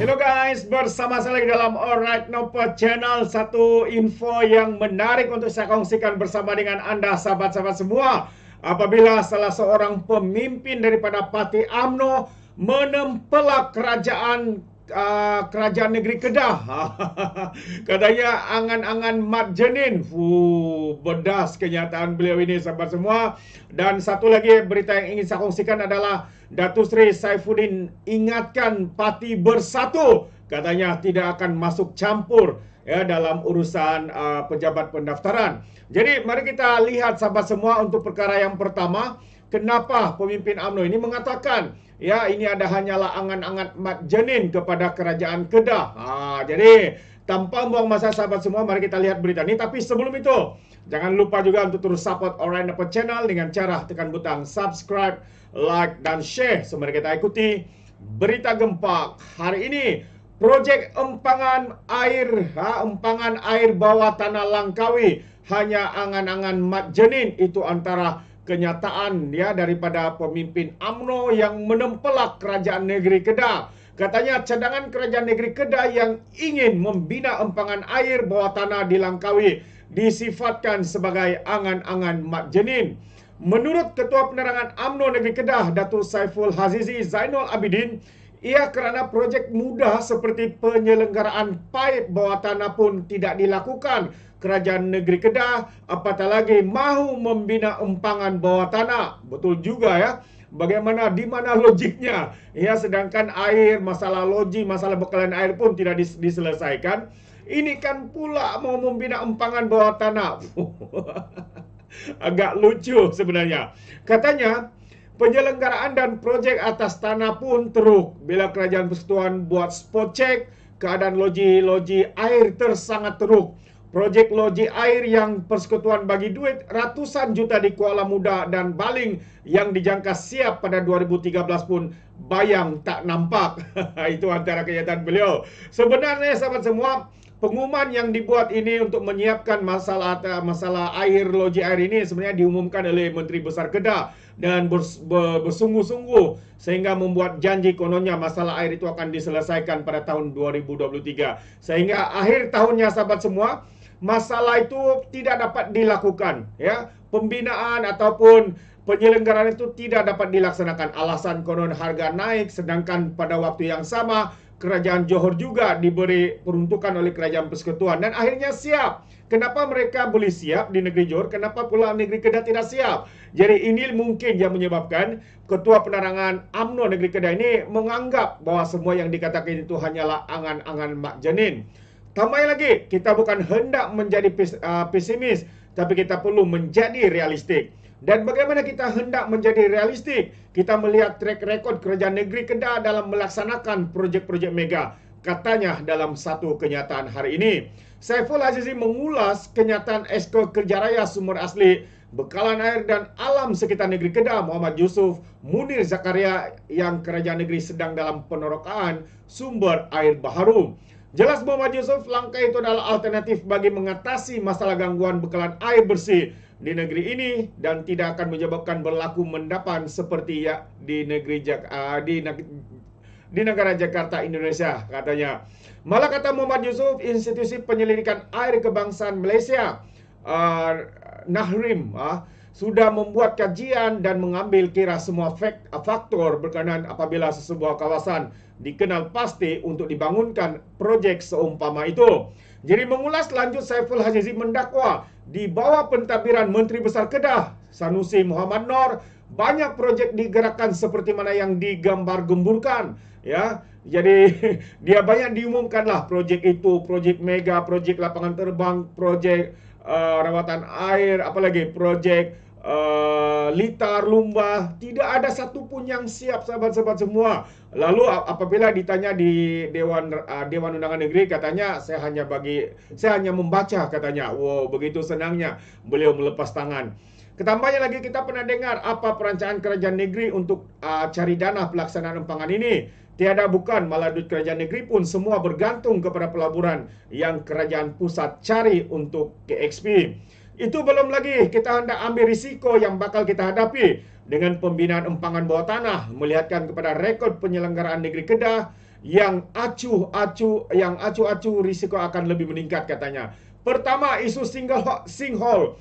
Hello guys, bersama saya lagi dalam Alright Noper Channel. Satu info yang menarik untuk saya kongsikan bersama dengan Anda sahabat-sahabat semua. Apabila salah seorang pemimpin daripada Parti UMNO menempelak kerajaan negeri Kedah. Katanya angan-angan Mat Jenin. Bedas kenyataan beliau ini sahabat semua. Dan satu lagi berita yang ingin saya kongsikan adalah Datuk Seri Saifuddin ingatkan parti bersatu, katanya tidak akan masuk campur ya dalam urusan pejabat pendaftaran. Jadi mari kita lihat sahabat semua untuk perkara yang pertama, kenapa pemimpin UMNO ini mengatakan ya ini ada hanyalah angan-angan Mat Jenin kepada kerajaan Kedah. Jadi tanpa buang masa sahabat semua, mari kita lihat berita ini. Tapi sebelum itu, jangan lupa juga untuk terus support Alright Noper Channel dengan cara tekan butang subscribe, like dan share. So mari kita ikuti berita gempa hari ini. Projek empangan air bawah tanah Langkawi hanya angan-angan Mat Jenin. Itu antara kenyataan ya daripada pemimpin UMNO yang menempelak kerajaan negeri Kedah. Katanya cadangan kerajaan negeri Kedah yang ingin membina empangan air bawah tanah di Langkawi disifatkan sebagai angan-angan Mat Jenin. Menurut Ketua Penerangan UMNO Negeri Kedah, Datuk Saiful Hazizi Zainul Abidin, ia kerana projek mudah seperti penyelenggaraan paip bawah tanah pun tidak dilakukan kerajaan negeri Kedah, apatah lagi mahu membina empangan bawah tanah. Betul juga ya. Bagaimana, di mana logiknya? Ya, sedangkan air, masalah logi, masalah bekalan air pun tidak diselesaikan. Ini kan pula mau membina empangan bawah tanah. Agak lucu sebenarnya. Katanya, penyelenggaraan dan projek atas tanah pun teruk. Bila kerajaan persekutuan buat spot check, keadaan logi air sangat teruk. Projek logi air yang persekutuan bagi duit ratusan juta di Kuala Muda dan Baling yang dijangka siap pada 2013 pun bayang tak nampak. Itu antara kenyataan beliau. Sebenarnya sahabat semua, pengumuman yang dibuat ini untuk menyiapkan masalah air logi air ini sebenarnya diumumkan oleh Menteri Besar Kedah dan bersungguh-sungguh sehingga membuat janji kononnya masalah air itu akan diselesaikan pada tahun 2023. Sehingga akhir tahunnya sahabat semua, masalah itu tidak dapat dilakukan ya. Pembinaan ataupun penyelenggaraan itu tidak dapat dilaksanakan. Alasan konon harga naik, sedangkan pada waktu yang sama kerajaan Johor juga diberi peruntukan oleh kerajaan persekutuan dan akhirnya siap. Kenapa mereka boleh siap di negeri Johor, kenapa pula negeri Kedah tidak siap? Jadi ini mungkin yang menyebabkan Ketua Penerangan UMNO Negeri Kedah ini menganggap bahwa semua yang dikatakan itu hanyalah angan-angan Mat Jenin. Tambah lagi, kita bukan hendak menjadi pesimis, tapi kita perlu menjadi realistik. Dan bagaimana kita hendak menjadi realistik? Kita melihat track record kerajaan negeri Kedah dalam melaksanakan projek-projek mega. Katanya dalam satu kenyataan hari ini. Saiful Hazizi mengulas kenyataan Esko Kerjaraya Sumber Asli Bekalan Air dan Alam sekitar negeri Kedah Muhammad Yusuf Munir Zakaria yang kerajaan negeri sedang dalam penerokaan sumber air baharu. Jelas Muhammad Yusuf, langkah itu adalah alternatif bagi mengatasi masalah gangguan bekalan air bersih di negeri ini dan tidak akan menyebabkan berlaku mendapan seperti ya di negara Jakarta, Indonesia, katanya. Malah kata Muhammad Yusuf, institusi penyelidikan air kebangsaan Malaysia, Nahrim, sudah membuat kajian dan mengambil kira semua faktor berkenaan apabila sesebuah kawasan dikenal pasti untuk dibangunkan projek seumpama itu. Jadi mengulas lanjut, Saiful Hazizi mendakwa di bawah pentadbiran Menteri Besar Kedah Sanusi Muhammad Nor banyak projek digerakkan seperti mana yang digambar-gemburkan ya. Jadi dia banyak diumumkanlah projek itu, projek mega, projek lapangan terbang, projek rawatan air, apalagi projek litar, lumba. Tidak ada satupun yang siap sahabat-sahabat semua. Lalu apabila ditanya di Dewan Undangan Negeri, katanya saya hanya membaca, katanya. Wow, begitu senangnya beliau melepas tangan. Ketambahnya lagi, kita pernah dengar apa perancangan kerajaan negeri untuk cari dana pelaksanaan empangan ini. Tiada bukan, malah duit kerajaan negeri pun semua bergantung kepada pelaburan yang kerajaan pusat cari untuk KXP. Itu belum lagi kita hendak ambil risiko yang bakal kita hadapi. dengan pembinaan empangan bawah tanah, melihatkan kepada rekod penyelenggaraan negeri Kedah yang acuh-acuh risiko akan lebih meningkat katanya. Pertama, isu sinkhole.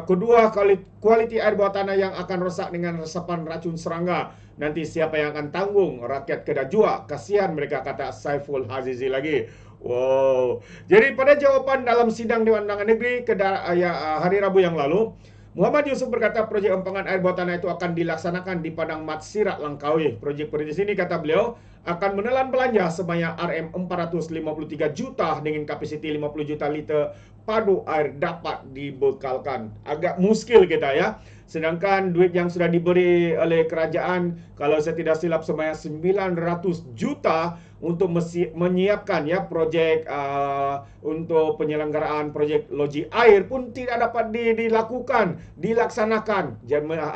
Kedua, kualiti air bawah tanah yang akan rosak dengan resapan racun serangga. Nanti siapa yang akan tanggung? Rakyat Kedah jua. Kasihan mereka, kata Saiful Hazizi lagi. Wow. Jadi pada jawapan dalam sidang Dewan Undangan Negeri Kedah hari Rabu yang lalu, Muhammad Yusuf berkata projek empangan air bawah tanah itu akan dilaksanakan di Padang Mat Sirat, Langkawi. Projek ini, kata beliau, akan menelan belanja sebanyak RM453 juta dengan kapasiti 50 juta liter padu air dapat dibekalkan. Agak muskil kita ya. Sedangkan duit yang sudah diberi oleh kerajaan, kalau saya tidak silap, sebanyak 900 juta untuk menyiapkan ya projek untuk penyelenggaraan projek loji air pun tidak dapat dilaksanakan.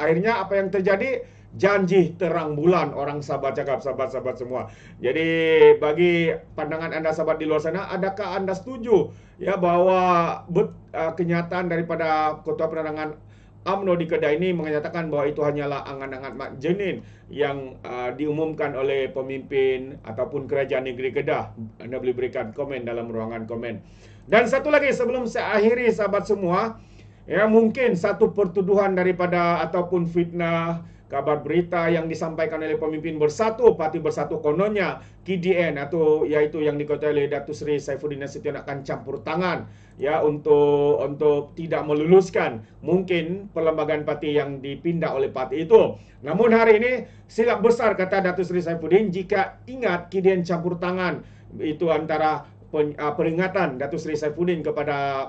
Akhirnya apa yang terjadi? Janji terang bulan, orang sahabat cakap, sahabat-sahabat semua. Jadi bagi pandangan anda sahabat di luar sana, adakah anda setuju ya bahwa kenyataan daripada Ketua Penerangan UMNO di Kedah ini menyatakan bahwa itu hanyalah angan-angan Mak Jenin yang diumumkan oleh pemimpin ataupun kerajaan negeri Kedah? Anda boleh berikan komen dalam ruangan komen. Dan satu lagi sebelum saya akhiri sahabat semua, ya mungkin satu pertuduhan daripada ataupun fitnah kabar berita yang disampaikan oleh pemimpin Bersatu, Parti Bersatu, kononnya KDN atau yaitu yang dikuasai oleh Datuk Seri Saifuddin Nasution akan campur tangan ya untuk tidak meluluskan mungkin perlembagaan parti yang dipindah oleh parti itu. Namun hari ini silap besar, kata Datuk Seri Saifuddin, jika ingat KDN campur tangan. Itu antara peringatan Datuk Seri Saifuddin kepada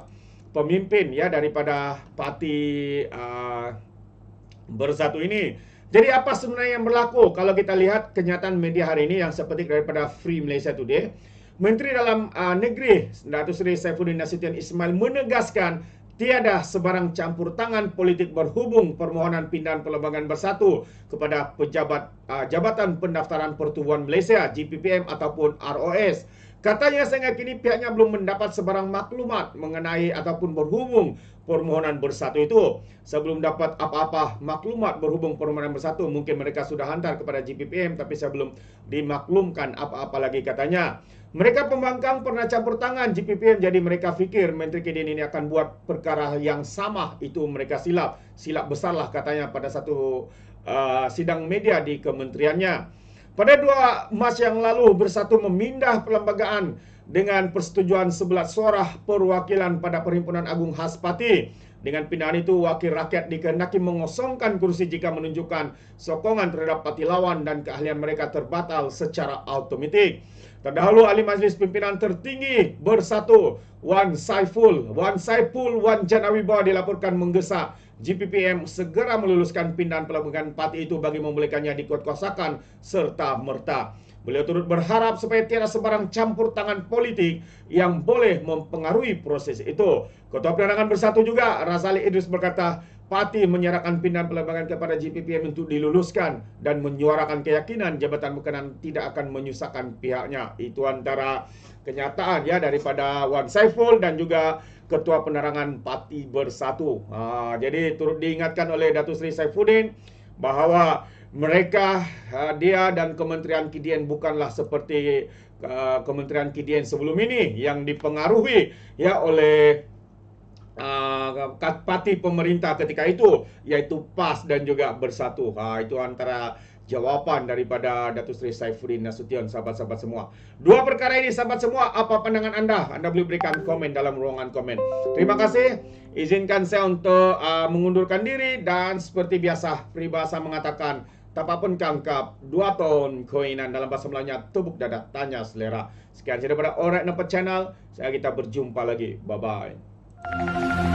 pemimpin ya daripada parti Bersatu ini. Jadi apa sebenarnya yang berlaku kalau kita lihat kenyataan media hari ini yang seperti daripada Free Malaysia Today? Menteri Dalam Negeri Datuk Seri Saifuddin Nasution Ismail menegaskan tiada sebarang campur tangan politik berhubung permohonan pindahan perlembagaan Bersatu kepada pejabat Jabatan Pendaftaran Pertubuhan Malaysia JPPM ataupun ROS. Katanya sehingga kini pihaknya belum mendapat sebarang maklumat mengenai ataupun berhubung permohonan Bersatu itu. Sebelum dapat apa-apa maklumat berhubung permohonan Bersatu, mungkin mereka sudah hantar kepada JPPM, tapi sebelum dimaklumkan apa-apa lagi katanya. Mereka pembangkang pernah campur tangan JPPM, jadi mereka fikir Menteri KDN ini akan buat perkara yang sama. Itu mereka silap besarlah katanya pada satu sidang media di kementeriannya. Pada 2 Mac yang lalu, Bersatu memindah perlembagaan dengan persetujuan 11 suara perwakilan pada Perhimpunan Agung Khas Parti. Dengan pindahan itu, wakil rakyat dikehendaki mengosongkan kursi jika menunjukkan sokongan terhadap parti lawan dan keahlian mereka terbatal secara automatik. Terdahulu, ahli majlis pimpinan tertinggi Bersatu, Wan Saiful, Wan Janawibawa dilaporkan menggesa JPPM segera meluluskan pindahan perlembagaan parti itu bagi membolehkannya dikuatkuasakan serta merta. Beliau turut berharap supaya tiada sebarang campur tangan politik yang boleh mempengaruhi proses itu. Ketua Penerangan Bersatu juga, Razali Idris, berkata parti menyerahkan pindahan perlembagaan kepada JPPM untuk diluluskan dan menyuarakan keyakinan jabatan berkenaan tidak akan menyusahkan pihaknya. Itu antara kenyataan ya daripada Wan Saiful dan juga Ketua Penerangan Parti Bersatu. Jadi turut diingatkan oleh Datuk Seri Saifuddin bahawa mereka, dia dan Kementerian KDN bukanlah seperti Kementerian KDN sebelum ini yang dipengaruhi ya oleh parti pemerintah ketika itu, yaitu PAS dan juga Bersatu. Itu antara jawapan daripada Datuk Seri Saifuddin Nasution, sahabat-sahabat semua. Dua perkara ini, sahabat semua, apa pandangan anda? Anda boleh berikan komen dalam ruangan komen. Terima kasih. Izinkan saya untuk mengundurkan diri dan seperti biasa, peribahasa mengatakan tapapun kangkap, 2 ton koinan. Dalam bahasa Melayunya, tubuk dada, tanya selera. Sekian daripada Alright Nampak Channel. Kita berjumpa lagi. Bye-bye.